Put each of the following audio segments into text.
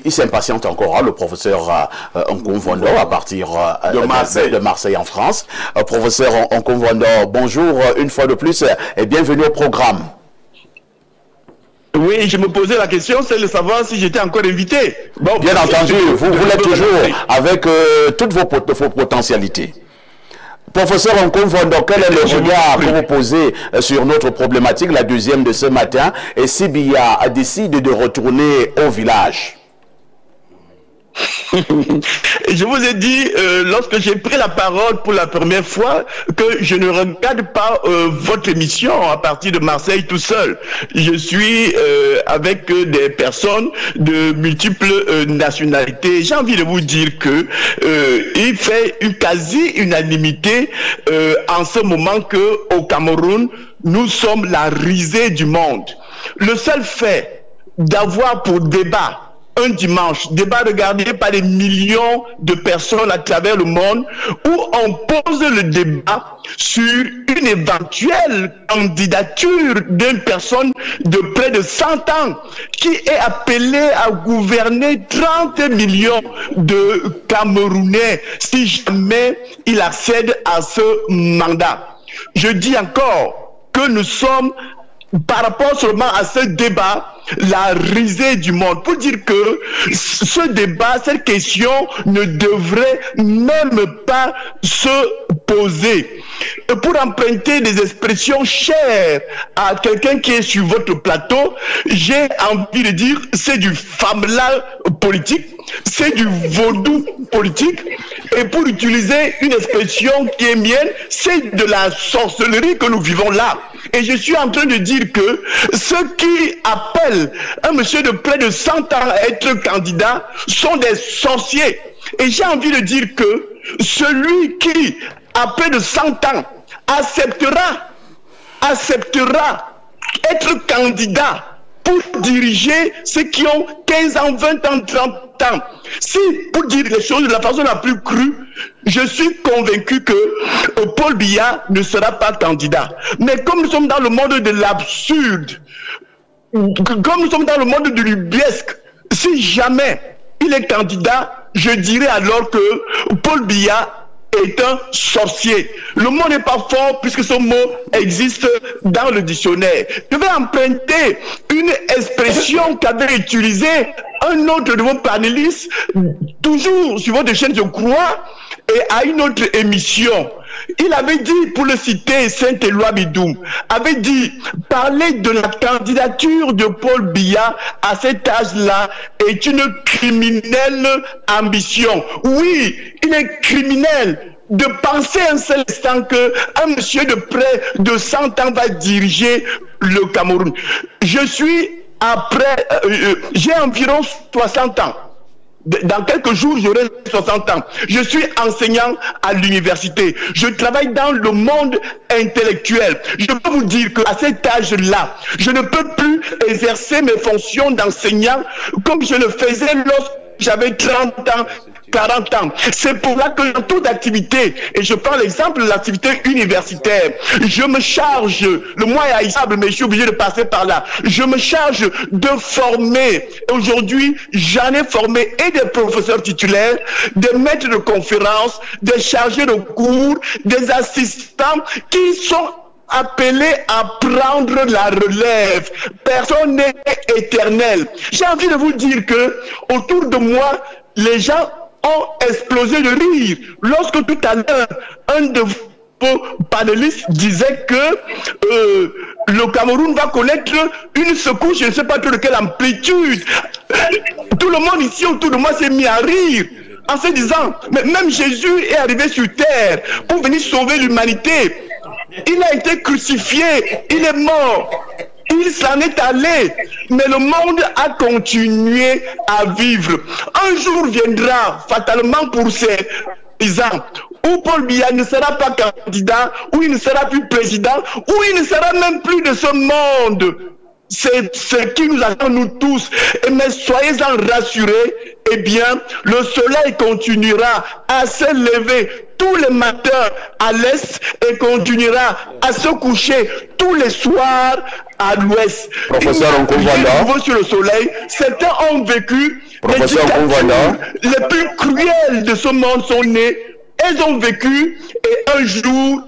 il s'impatiente encore, hein, le professeur Nkoumvondo, à partir de Marseille en France. Professeur Nkoumvondo, bonjour une fois de plus et bienvenue au programme. Oui, je me posais la question, c'est de savoir si j'étais encore invité. Bon, bien entendu, vous l'êtes toujours avec toutes vos potentialités. Professeur Nkoumvondo, quel est le regard que vous posez sur notre problématique, la deuxième de ce matin, et si Biya décide de retourner au village? Je vous ai dit, lorsque j'ai pris la parole pour la première fois, que je ne regarde pas votre émission à partir de Marseille tout seul. Je suis avec des personnes de multiples nationalités. J'ai envie de vous dire que il fait une quasi-unanimité en ce moment que au Cameroun, nous sommes la risée du monde. Le seul fait d'avoir pour débat un dimanche, débat regardé par des millions de personnes à travers le monde, où on pose le débat sur une éventuelle candidature d'une personne de près de 100 ans qui est appelée à gouverner 30 millions de Camerounais si jamais il accède à ce mandat. Je dis encore que nous sommes, par rapport seulement à ce débat, la risée du monde, pour dire que ce débat, cette question ne devrait même pas se poser. Et pour emprunter des expressions chères à quelqu'un qui est sur votre plateau, j'ai envie de dire c'est du famela politique, c'est du vaudou politique, et pour utiliser une expression qui est mienne, c'est de la sorcellerie que nous vivons là. Et je suis en train de dire que ceux qui appellent un monsieur de près de 100 ans à être candidat sont des sorciers. Et j'ai envie de dire que celui qui, à près de 100 ans, acceptera être candidat pour diriger ceux qui ont 15 ans, 20 ans, 30 ans. Si, pour dire les choses de la façon la plus crue, je suis convaincu que Paul Biya ne sera pas candidat. Mais comme nous sommes dans le monde de l'absurde, comme nous sommes dans le monde de l'ubuesque, si jamais il est candidat, je dirais alors que Paul Biya est un sorcier. Le mot n'est pas fort puisque ce mot existe dans le dictionnaire. Je vais emprunter une expression qu'avait utilisée un autre de vos panélistes, toujours sur votre chaîne, je crois, et à une autre émission. Il avait dit, pour le citer, Saint-Éloi Bidoum, avait dit, parler de la candidature de Paul Biya à cet âge-là est une criminelle ambition. Oui, il est criminel de penser un seul instant qu'un monsieur de près de 100 ans va diriger le Cameroun. Je suis j'ai environ 60 ans. Dans quelques jours, j'aurai 60 ans. Je suis enseignant à l'université. Je travaille dans le monde intellectuel. Je peux vous dire qu'à cet âge-là, je ne peux plus exercer mes fonctions d'enseignant comme je le faisais lorsque j'avais 30 ans, 40 ans. C'est pour là que dans toute activité, et je prends l'exemple de l'activité universitaire, je me charge, le mois est haïssable, mais je suis obligé de passer par là, je me charge de former. Aujourd'hui, j'en ai formé et des professeurs titulaires, des maîtres de conférences, des chargés de cours, des assistants qui sont appelés à prendre la relève. Personne n'est éternel. J'ai envie de vous dire que autour de moi, les gens ont explosé de rire lorsque tout à l'heure un de vos panélistes disait que le Cameroun va connaître une secousse, je ne sais pas de quelle amplitude. Tout le monde ici autour de moi s'est mis à rire en se disant, mais même Jésus est arrivé sur terre pour venir sauver l'humanité. Il a été crucifié, il est mort, il s'en est allé, mais le monde a continué à vivre. Un jour viendra, fatalement pour ces paysans, où Paul Biya ne sera pas candidat, où il ne sera plus président, où il ne sera même plus de ce monde. C'est ce qui nous attend nous tous. Mais soyez-en rassurés eh bien, le soleil continuera à se lever tous les matins à l'est et continuera à se coucher tous les soirs à l'ouest. Professeur Nkoumvanda, sur le soleil, certains ont vécu Professeur Nkoumvanda, les plus cruelles de ce monde sont nées. Elles ont vécu et un jour,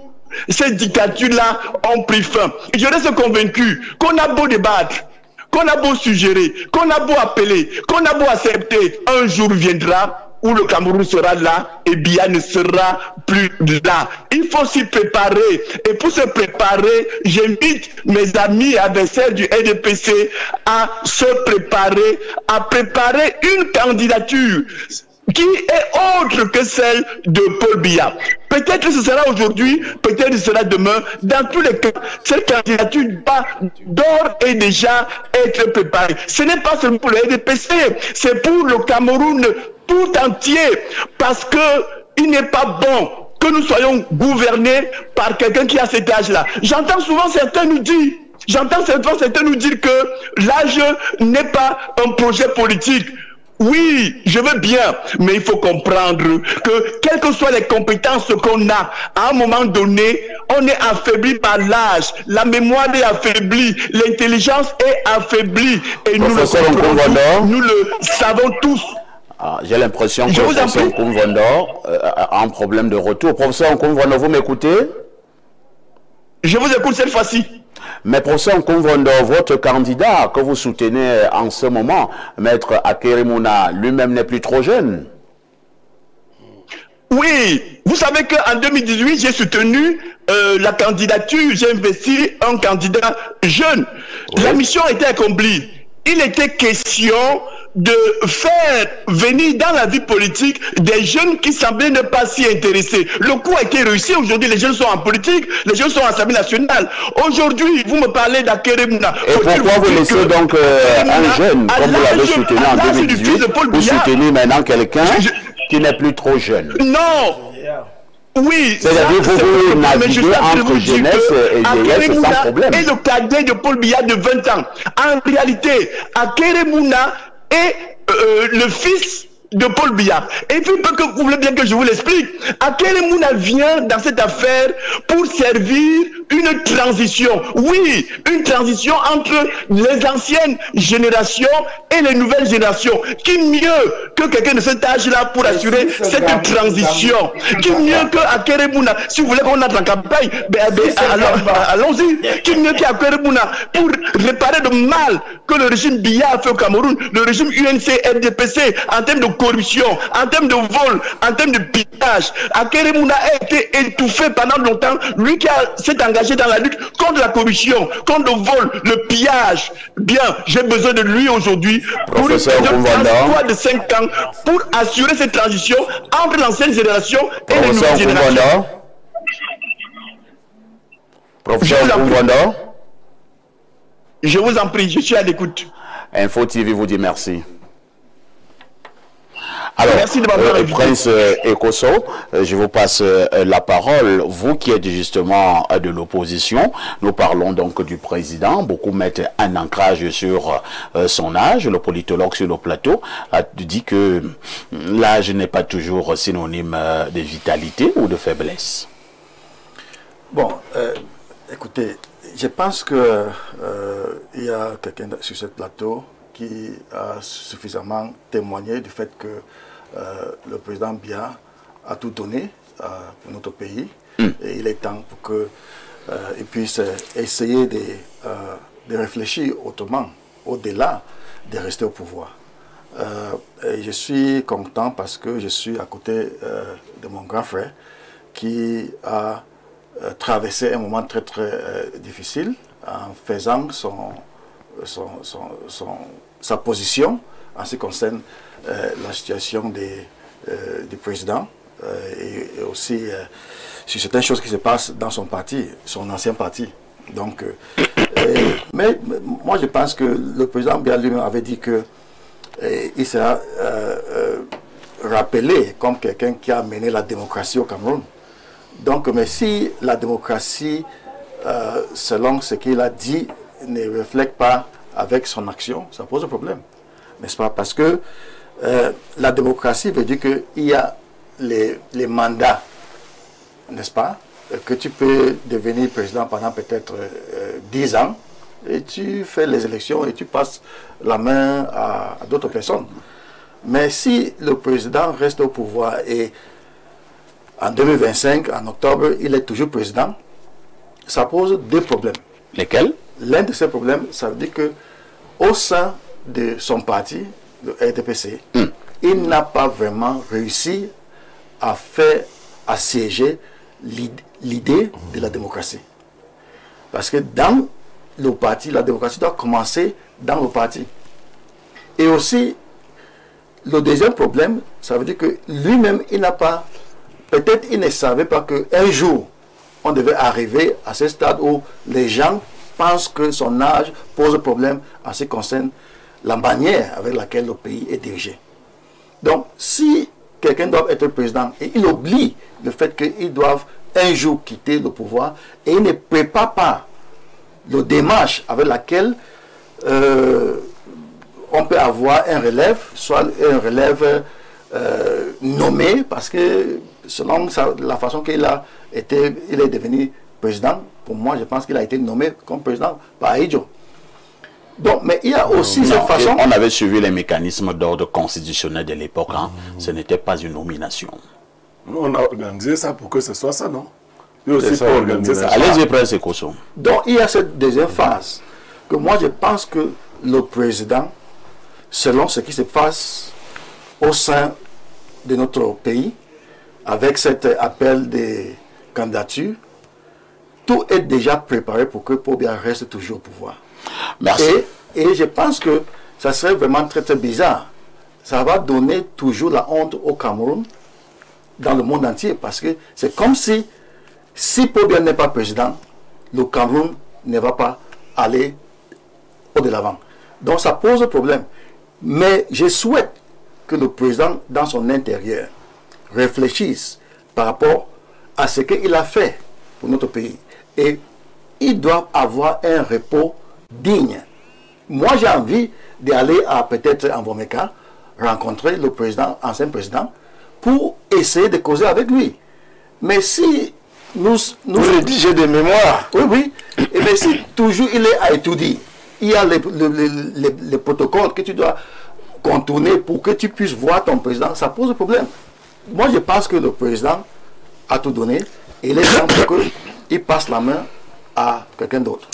ces dictatures-là ont pris fin. Je reste convaincu qu'on a beau débattre, qu'on a beau suggérer, qu'on a beau appeler, qu'on a beau accepter, un jour viendra où le Cameroun sera là et Biya ne sera plus là. Il faut s'y préparer. Et pour se préparer, j'invite mes amis et adversaires du RDPC à se préparer, à préparer une candidature qui est autre que celle de Paul Biya. Peut-être que ce sera aujourd'hui, peut-être que ce sera demain. Dans tous les cas, cette candidature doit d'ores et déjà être préparée. Ce n'est pas seulement pour le RDPC, c'est pour le Cameroun tout entier, parce que il n'est pas bon que nous soyons gouvernés par quelqu'un qui a cet âge-là. J'entends souvent certains nous dire, que l'âge n'est pas un projet politique. Oui, je veux bien, mais il faut comprendre que quelles que soient les compétences qu'on a, à un moment donné, on est affaibli par l'âge, la mémoire est affaiblie, l'intelligence est affaiblie, et nous le savons tous. Ah, j'ai l'impression que le professeur Nkoumvanda a un problème de retour. Professeur Nkoumvanda, vous m'écoutez? Je vous écoute cette fois-ci. Mais professeur Nkoumvanda, votre candidat que vous soutenez en ce moment, Maître Akerimuna, lui-même n'est plus trop jeune. Oui, vous savez qu'en 2018, j'ai soutenu la candidature, j'ai investi un candidat jeune. Oui. La mission était accomplie. Il était question de faire venir dans la vie politique des jeunes qui semblaient ne pas s'y intéresser. Le coup a été réussi. Aujourd'hui, les jeunes sont en politique, les jeunes sont à l'Assemblée nationale. Aujourd'hui, vous me parlez d'Akerimuna. Et pourquoi vous laissez donc un jeune, comme vous l'avez soutenu en 2018, vous soutenez maintenant quelqu'un qui n'est plus trop jeune? Non. Oui, c'est-à-dire que vous naviguez entre jeunesse et vieillesse sans problème. Et le cadet de Paul Biya de 20 ans. En réalité, Akerimuna est le fils de Paul Biya. Et puis, vous voulez bien que je vous l'explique. Akerimuna vient dans cette affaire pour servir une transition. Oui, une transition entre les anciennes générations et les nouvelles générations. Qui mieux que quelqu'un de cet âge-là pour assurer cette transition? Qui mieux que Akerimuna? Si vous voulez qu'on entre en campagne, alors allons-y. Qui mieux qu'Akerimuna pour réparer le mal que le régime Biya a fait au Cameroun, le régime UNC, RDPC, en termes de corruption, en termes de vol, en termes de pillage. Akerimuna a été étouffé pendant longtemps. Lui qui s'est engagé dans la lutte contre la corruption, contre le vol, le pillage. Bien, j'ai besoin de lui aujourd'hui pour une période de 5 ans pour assurer cette transition entre l'ancienne génération et les nouvelles générations. Professeur Nkoumvanda, je vous en prie, je suis à l'écoute. Info TV vous dit merci. Alors, merci de m'avoir invité. Prince Ekosso, je vous passe la parole. Vous qui êtes justement de l'opposition, nous parlons donc du président. Beaucoup mettent un ancrage sur son âge. Le politologue sur le plateau a dit que l'âge n'est pas toujours synonyme de vitalité ou de faiblesse. Bon, écoutez, je pense que il y a quelqu'un sur ce plateau qui a suffisamment témoigné du fait que le président Biya a tout donné pour notre pays. Et il est temps pour qu'il puisse essayer de réfléchir autrement, au-delà de rester au pouvoir. Et je suis content parce que je suis à côté de mon grand frère qui a traversé un moment très difficile en faisant sa position en ce qui concerne la situation du président et aussi sur certaines choses qui se passent dans son parti, son ancien parti. Donc, mais moi je pense que le président Biya lui-même avait dit que il sera rappelé comme quelqu'un qui a mené la démocratie au Cameroun. Donc, mais si la démocratie, selon ce qu'il a dit, ne reflète pas avec son action, ça pose un problème. N'est-ce pas? Parce que la démocratie veut dire qu'il y a les mandats, n'est-ce pas, que tu peux devenir président pendant peut-être 10 ans, et tu fais les élections et tu passes la main à d'autres personnes. Mais si le président reste au pouvoir et en 2025, en octobre, il est toujours président, ça pose deux problèmes. Lesquels? L'un de ces problèmes, ça veut dire que au sein de son parti, le RDPC, il n'a pas vraiment réussi à faire assiéger l'idée de la démocratie. Parce que dans le parti, la démocratie doit commencer dans le parti. Et aussi, le deuxième problème, ça veut dire que lui-même, il n'a pas, peut-être il ne savait pas qu'un jour, on devait arriver à ce stade où les gens pensent que son âge pose problème en ce qui concerne la manière avec laquelle le pays est dirigé. Donc, si quelqu'un doit être président et il oublie le fait qu'ils doivent un jour quitter le pouvoir et il ne prépare pas la démarche avec laquelle on peut avoir un relève, soit un relève nommé, parce que selon la façon qu'il a été, il est devenu président, pour moi je pense qu'il a été nommé comme président par Aïdjo. Donc, mais il y a aussi cette façon... On avait suivi les mécanismes d'ordre constitutionnel de l'époque. Hein. Ce n'était pas une nomination. On a organisé ça pour que ce soit ça, non? Et aussi pour organiser ça. Allez-y, Prince Ekosso. Donc, il y a cette deuxième phase que moi, je pense que le président, selon ce qui se passe au sein de notre pays, avec cet appel des candidatures, tout est déjà préparé pour que Pobia reste toujours au pouvoir. Merci. Et je pense que ça serait vraiment très très bizarre. Ça va donner toujours la honte au Cameroun dans le monde entier, parce que c'est comme si Pobia n'est pas président, le Cameroun ne va pas aller au-de l'avant. Donc ça pose problème. Mais je souhaite que le président, dans son intérieur, réfléchisse par rapport à ce qu'il a fait pour notre pays. Et il doit avoir un repos digne. Moi, j'ai envie d'aller à peut-être en Vomeka, rencontrer le président, ancien président, pour essayer de causer avec lui. Mais si nous rédiger des mémoires. Oui, oui. Et mais si toujours il est à étudier, il y a les protocoles que tu dois contourner pour que tu puisses voir ton président, ça pose problème. Moi, je pense que le président a tout donné et il est temps pour qu'il passe la main à quelqu'un d'autre.